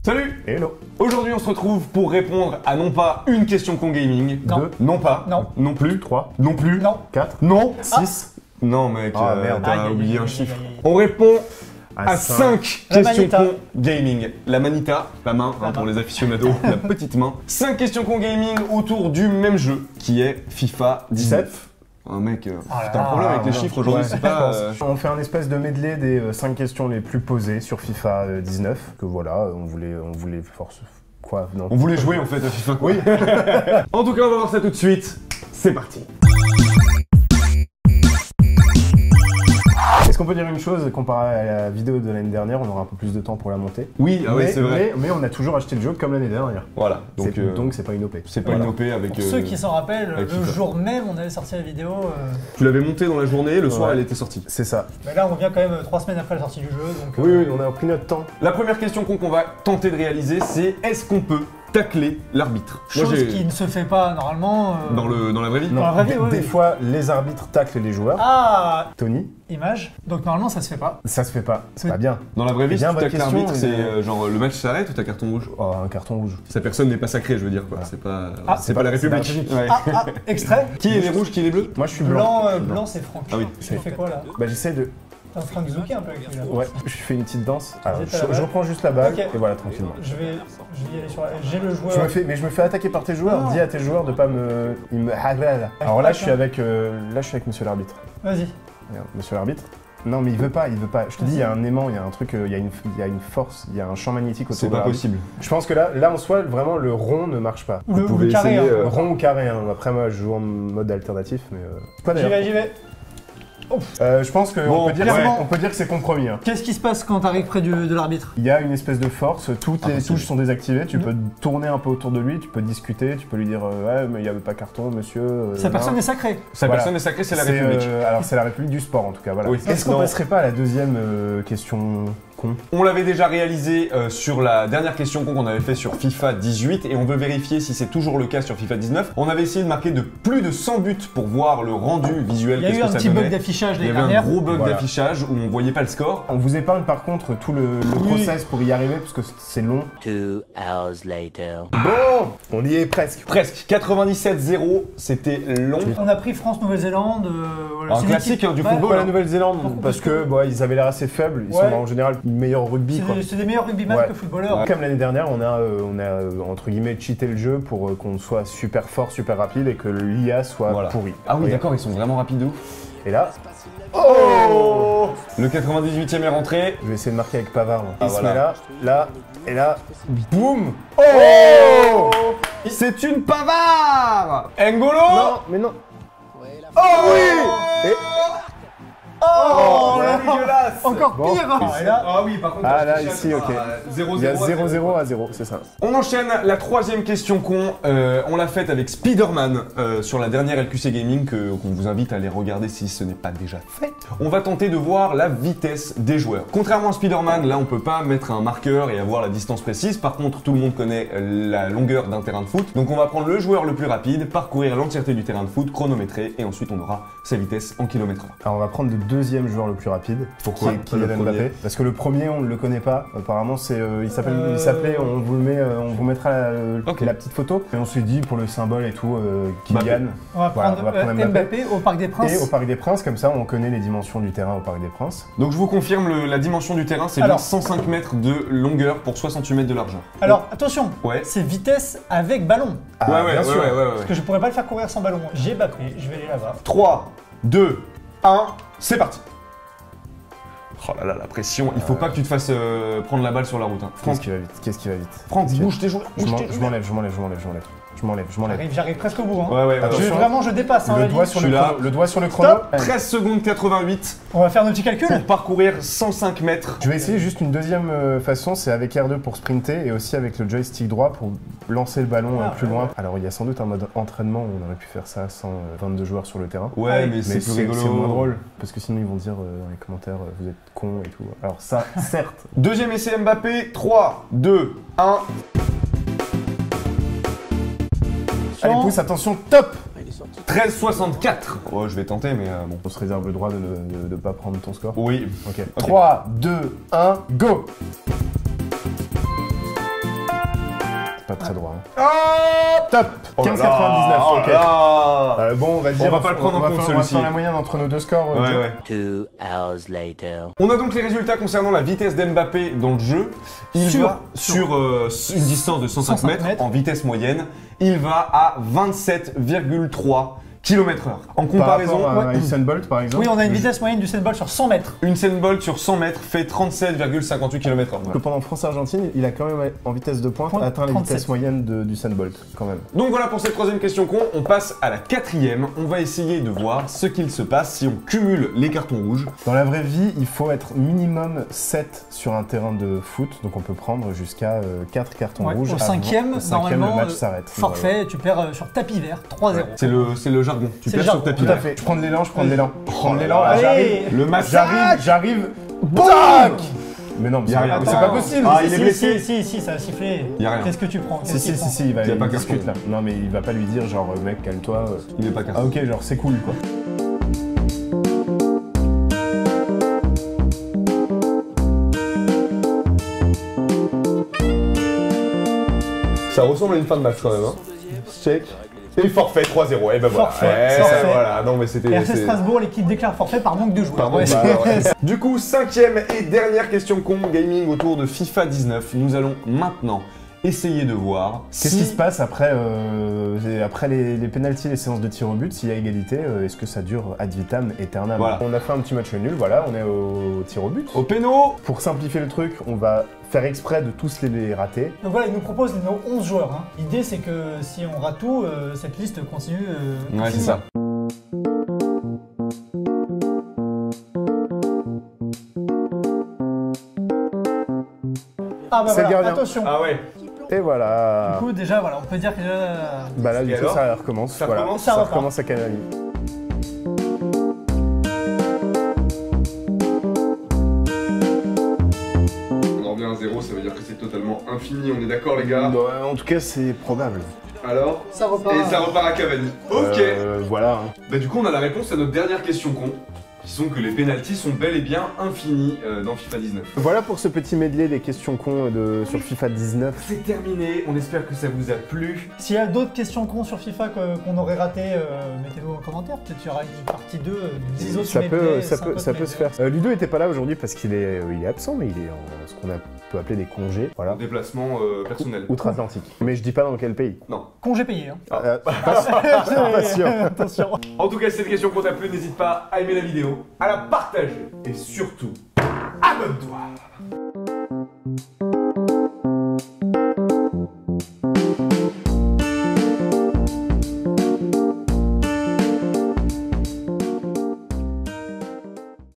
Salut! Hello. Aujourd'hui on se retrouve pour répondre à non pas une question con gaming, Non. non pas, Non. non plus, 3, non plus, non, 4, non, 6. non mec, Ah, merde. t'as Aïe, oublié aïe, un aïe, chiffre. aïe, aïe. On répond à cinq. 5 La questions manita. con gaming. La manita, la main La pour main. les aficionados, la petite main. 5 questions con gaming autour du même jeu qui est FIFA 19. Un mec, t'as un problème avec les chiffres aujourd'hui, Ouais, c'est pas... On fait un espèce de medley des 5 questions les plus posées sur FIFA 19. Que voilà, on voulait force. Quoi non. On voulait jouer en fait à FIFA. Oui. En tout cas, on va voir ça tout de suite. C'est parti. Est-ce qu'on peut dire une chose, comparé à la vidéo de l'année dernière, on aura un peu plus de temps pour la monter. Oui, ah ouais, c'est vrai. Mais on a toujours acheté le jeu comme l'année dernière. Voilà, donc C'est pas une OP. c'est pas Voilà. une OP avec... Pour ceux qui s'en rappellent, avec le FIFA. jour même, on avait sorti la vidéo. Tu l'avais montée dans la journée, le soir Ouais. elle était sortie. C'est ça. Mais là, on revient quand même 3 semaines après la sortie du jeu. Donc, Oui, on a pris notre temps. La première question qu'on va tenter de réaliser, c'est est-ce qu'on peut tacler l'arbitre? Moi, chose j'ai- qui ne se fait pas normalement. dans la vraie vie? Dans la vraie vie, oui, Des oui. fois, les arbitres taclent les joueurs. Ah, Tony, image. Donc normalement, ça se fait pas. ça se fait pas. C'est Oui. pas bien. Dans la vraie vie, si Bien, tu bonne tacles question, l'arbitre, c'est mais- genre le match s'arrête ou t'as carton rouge? Oh, un carton rouge. Sa personne n'est pas sacrée, je veux dire quoi. C'est pas, Ah, c'est pas la c'est la République. République. Ouais. Ah, extrait. Qui est les rouges, qui est les bleus? Moi, je suis blanc. Blanc, blanc, c'est Franck. Ah oui. Tu fais quoi là? Bah, j'essaie de. T'es en train de zouker un peu avec lui là. Ouais, je fais une petite danse. Alors, Vous êtes à la je balle. reprends juste la balle Ok. et voilà, tranquillement. Je vais y aller sur la... J'ai le joueur. Mais je me fais attaquer par tes joueurs. Non. Dis à tes joueurs de pas me. Ils me. Alors là, je suis avec. Là, je suis avec Monsieur l'arbitre. Vas-y. Regarde, Monsieur l'arbitre. Non, mais il veut pas. Je te dis, il y a un aimant, il y a un truc, il y a une force, il y a un champ magnétique autour C'est de pas l'arbitre. possible. Je pense que là, en soi, vraiment, le rond ne marche pas. Ou le pouvez carré. essayer, hein. Rond ou carré, hein. Après, moi, je joue en mode alternatif, mais. Quoi J'y d'ailleurs vais, j'y vais. Je pense qu'on Bon, peut dire que c'est compromis. Hein. Qu'est-ce qui se passe quand t'arrives près de l'arbitre? Il y a une espèce de force, toutes les Impossible. touches sont désactivées, tu peux tourner un peu autour de lui, tu peux discuter, tu peux lui dire ouais mais il n'y avait pas carton monsieur. Sa non. personne est sacrée. Sa Voilà. personne est sacrée, c'est la République. Alors c'est la République du sport en tout cas, voilà. Oui. Est-ce qu'on Non. passerait pas à la deuxième question con? On l'avait déjà réalisé sur la dernière question qu'on avait fait sur FIFA 18 et on veut vérifier si c'est toujours le cas sur FIFA 19. On avait essayé de marquer de plus de 100 buts pour voir le rendu visuel. Il y a qu'est-ce eu que un ça petit donnait. bug d'affichage Il y l'année avait un dernière. gros bug Voilà. d'affichage où on voyait pas le score. On vous épargne par contre tout le process pour y arriver parce que c'est long. 2 hours later. Bon, on y est presque. Presque 97-0, c'était long. On a pris France-Nouvelle-Zélande. Voilà, Un c'est une classique, équipe- hein, du Ouais, football, Pourquoi la hein. Nouvelle-Zélande? Pourquoi Parce que bon, ils avaient l'air assez faibles, ils Ouais. sont en général meilleurs au rugby quoi. C'est des meilleurs rugbyman Ouais. que footballeurs. Comme l'année dernière, on a entre guillemets cheaté le jeu pour qu'on soit super fort, super rapide et que l'IA soit Voilà. pourri. Ah oui, Regarde. d'accord, ils sont vraiment rapides de ouf. Et là, oh, Le 98e est rentré. je vais essayer de marquer avec Pavard. Là. Ah, Il se voilà. met là, et là, boum. Oh, C'est une Pavard N'Golo non, mais non. Oh oui Et- Oh, là c'est dégueulasse Encore Bon. pire. Ah, Et là, Ah oui, par contre, Ah, là, je ici, touche ok. à 0-0. Il y a 0-0 à 0, c'est ça. On enchaîne la troisième question con. On l'a faite avec Spider-Man sur la dernière LQC Gaming qu'on vous invite à aller regarder si ce n'est pas déjà fait. On va tenter de voir la vitesse des joueurs. Contrairement à Spider-Man, là on peut pas mettre un marqueur et avoir la distance précise. Par contre, tout le monde connaît la longueur d'un terrain de foot. Donc on va prendre le joueur le plus rapide, parcourir l'entièreté du terrain de foot, chronométrer et ensuite on aura sa vitesse en kilomètres heure. Alors on va prendre le deuxième joueur le plus rapide. Pourquoi Qui est pas le Kylian premier Mbappé. Parce que le premier, on ne le connaît pas. Apparemment, il s'appelait, on vous le met, on vous mettra Ok. la petite photo. Et on s'est dit, pour le symbole et tout, Kylian. on va Voilà, prendre, on va prendre Mbappé. Mbappé au Parc des Princes. Et au Parc des Princes, comme ça, on connaît les dimensions du terrain au Parc des Princes. Donc je vous confirme la dimension du terrain, c'est bien Alors. 105 mètres de longueur pour 68 mètres de largeur. Alors attention, Ouais. c'est vitesse avec ballon. Ah, ouais, bien sûr. Parce que je pourrais pas le faire courir sans ballon. J'ai Mbappé, je vais aller là-bas. 3, 2, 1, c'est parti. Oh là là, la pression. Il faut pas que tu te fasses prendre la balle sur la route. Hein. Qu'est-ce Franck, qui va vite? Qu'est-ce qui va vite? Franck, Qu'est-ce qui va bouge tes joueurs. vite? Bouge tes Je joueurs. m'enlève. J'arrive presque au bout. Hein. Ouais, ouais, ouais. Je dépasse. Hein, Le la doigt ligne. sur Je le suis là. chrono. Le doigt sur le chrono. Stop. Allez. 13 secondes 88 On va faire nos petits calculs. pour parcourir 105 mètres. Je vais essayer juste une deuxième façon, c'est avec R2 pour sprinter et aussi avec le joystick droit pour lancer le ballon plus loin. Alors il y a sans doute un mode entraînement où on aurait pu faire ça sans 22 joueurs sur le terrain. Ouais, Allez. mais c'est Mais plus c'est rigolo. moins drôle, parce que sinon ils vont dire dans les commentaires vous êtes cons et tout. Alors ça, certes. Deuxième essai Mbappé. 3, 2, 1. Allez pousse, attention, top. 13,64. Oh, je vais tenter, mais bon. On se réserve le droit de ne pas prendre ton score. Oui. Ok. 3, 2, 1, go. pas très droit. Hein. Oh Top. Oh là 15,99, là, ok. oh là là. Bon, on va dire. On va pas le prendre en compte, on va celui-ci. faire la moyenne entre nos deux scores. Ouais, Joe. ouais. 2 hours later. On a donc les résultats concernant la vitesse d'Mbappé dans le jeu. Il va sur une distance de 105 mètres en vitesse moyenne. Il va à 27,3 km/h. En comparaison, Par rapport à Usain Bolt, par exemple. Oui, on a une vitesse moyenne du Usain Bolt sur 100 mètres. Usain Bolt sur 100 mètres fait 37,58 km/h. Que pendant France-Argentine, il a quand même, en vitesse de pointe, atteint la 37. vitesse moyenne d'Usain Bolt, quand même. Donc voilà pour cette troisième question con, on passe à la quatrième. On va essayer de voir ce qu'il se passe si on cumule les cartons rouges. Dans la vraie vie, il faut être minimum 7 sur un terrain de foot, donc on peut prendre jusqu'à 4 cartons Ouais, rouges. au cinquième, normalement, le match s'arrête. Forfait, tu perds sur tapis vert, 3-0. C'est le jargon. Tu C'est le perds sur jargon, tapis Tout à vert. fait. Je prends de l'élan, je prends de l'élan. Je prends de l'élan, là, Allez. j'arrive. Le massacre. J'arrive. Tac. Mais non, mais Y a rien. c'est pas possible. Ah, il est blessé. Si, ça a sifflé. Y a rien. Qu'est-ce que tu prends? Qu'est-ce qu'il prend il va Y a pas il discute carton. là. Non, mais il va pas lui dire genre mec, calme-toi. Il est pas carton. Ah ok, genre c'est cool quoi. Ça ressemble à une fin de match quand même. Hein. Check. Et forfait 3-0. Et ben voilà. Forfait, forfait. Voilà. Non mais c'était. RC Strasbourg, l'équipe déclare forfait par manque de joueurs. Pardon, Ouais. Du coup, cinquième et dernière question con gaming autour de FIFA 19. Nous allons maintenant essayer de voir Qu'est-ce qui se passe après, après les pénaltys, les séances de tir au but, s'il y a égalité, est-ce que ça dure ad vitam aeternam? Voilà. On a fait un petit match nul, voilà, on est au tir au but. au péno. Pour simplifier le truc, on va faire exprès de tous les rater. Donc voilà, il nous propose nos 11 joueurs. Hein. L'idée, c'est que si on rate tout, cette liste continue. Ouais, c'est ça. Ah bah C'est le voilà, gardien. attention. Ah ouais. Et voilà. Du coup, déjà, voilà, on peut dire que Bah là, du Et coup, alors ça recommence. Ça voilà. recommence, ça repart. recommence à Canali. On en revient à 0, ça veut dire que c'est totalement infini. On est d'accord les gars? Bah, en tout cas, c'est probable. Alors ça repart. Et ça repart à Cavani. Ok. Voilà. Hein. Bah du coup, on a la réponse à notre dernière question con. Qui sont que les pénaltys sont bel et bien infinis dans FIFA 19. Voilà pour ce petit medley des questions cons sur FIFA 19. C'est terminé, on espère que ça vous a plu. S'il y a d'autres questions cons sur FIFA qu'on aurait ratées, mettez-le en commentaire. Peut-être qu'il y aura une partie 2 de 10 autres Ça peut medley, se 5 autres faire. Ludo était pas là aujourd'hui parce qu'il est absent, mais il est en ce qu'on peut appeler des congés. Voilà. Déplacement personnel. Outre-Atlantique. Mais je dis pas dans quel pays. Non. Congé payé. Hein. Pas sûr. Attention. En tout cas, si cette question t'a plu, n'hésite pas à aimer la vidéo, à la partager et surtout, abonne-toi.